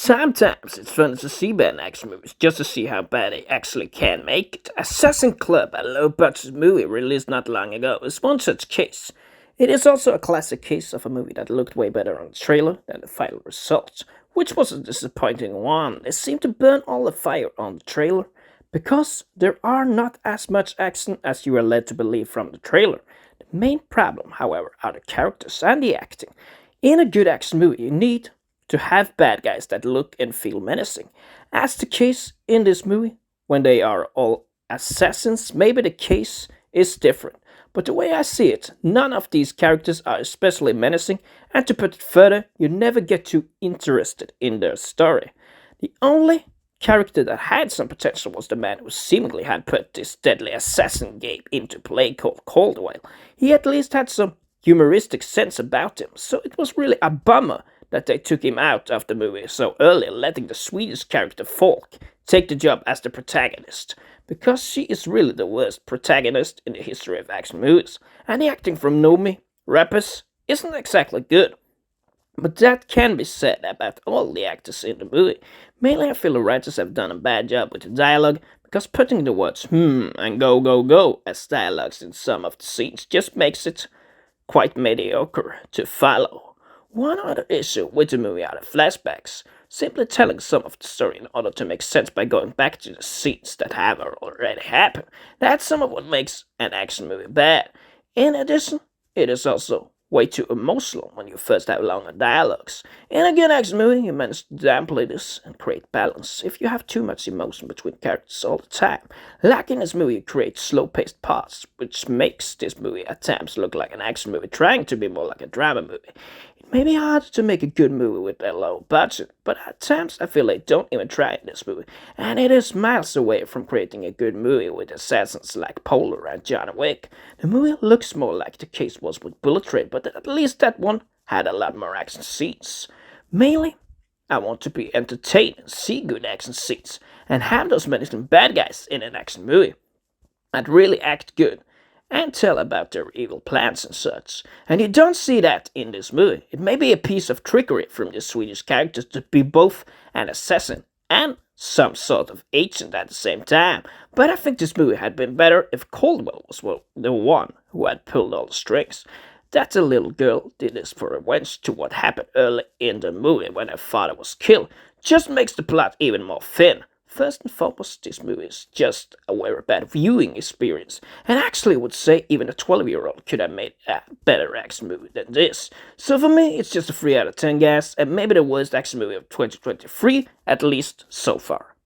Sometimes it's fun to see bad action movies just to see how bad they actually can make it. Assassin Club, a low budget movie released not long ago, is one such case. It is also a classic case of a movie that looked way better on the trailer than the final result, which was a disappointing one. They seem to burn all the fire on the trailer because there are not as much action as you are led to believe from the trailer. The main problem, however, are the characters and the acting. In a good action movie, you need to have bad guys that look and feel menacing. As the case in this movie, when they are all assassins, maybe the case is different. But the way I see it, none of these characters are especially menacing, and to put it further, you never get too interested in their story. The only character that had some potential was the man who seemingly had put this deadly assassin game into play called Caldwell. He at least had some humoristic sense about him, so it was really a bummer that they took him out of the movie so early, letting the Swedish character Falk take the job as the protagonist, because she is really the worst protagonist in the history of action movies, and the acting from Nomi Rapace isn't exactly good. But that can be said about all the actors in the movie. Mainly I feel the writers have done a bad job with the dialogue, because putting the words and go go go as dialogues in some of the scenes just makes it quite mediocre to follow. One other issue with the movie are the flashbacks, simply telling some of the story in order to make sense by going back to the scenes that have already happened. That's some of what makes an action movie bad. In addition, it is also way too emotional when you first have longer dialogues. In a good action movie, you manage to downplay this and create balance. If you have too much emotion between characters all the time, like in this movie, you create slow-paced parts, which makes this movie at times look like an action movie trying to be more like a drama movie. It may be hard to make a good movie with a low budget, but at times I feel they don't even try in this movie, and it is miles away from creating a good movie with assassins like Polar and John Wick. The movie looks more like the case was with Bullet Train, but at least that one had a lot more action scenes. Mainly, I want to be entertained and see good action scenes, and have those menacing bad guys in an action movie that really act good and tell about their evil plans and such. And you don't see that in this movie. It may be a piece of trickery from the Swedish characters to be both an assassin and some sort of agent at the same time. But I think this movie had been better if Caldwell was the one who had pulled all the strings. That the little girl did this for revenge to what happened early in the movie when her father was killed just makes the plot even more thin. First and foremost, this movie is just a very bad viewing experience, and I actually would say even a 12-year-old could have made a better action movie than this. So for me, it's just a 3 out of 10 guys, and maybe the worst action movie of 2023, at least so far.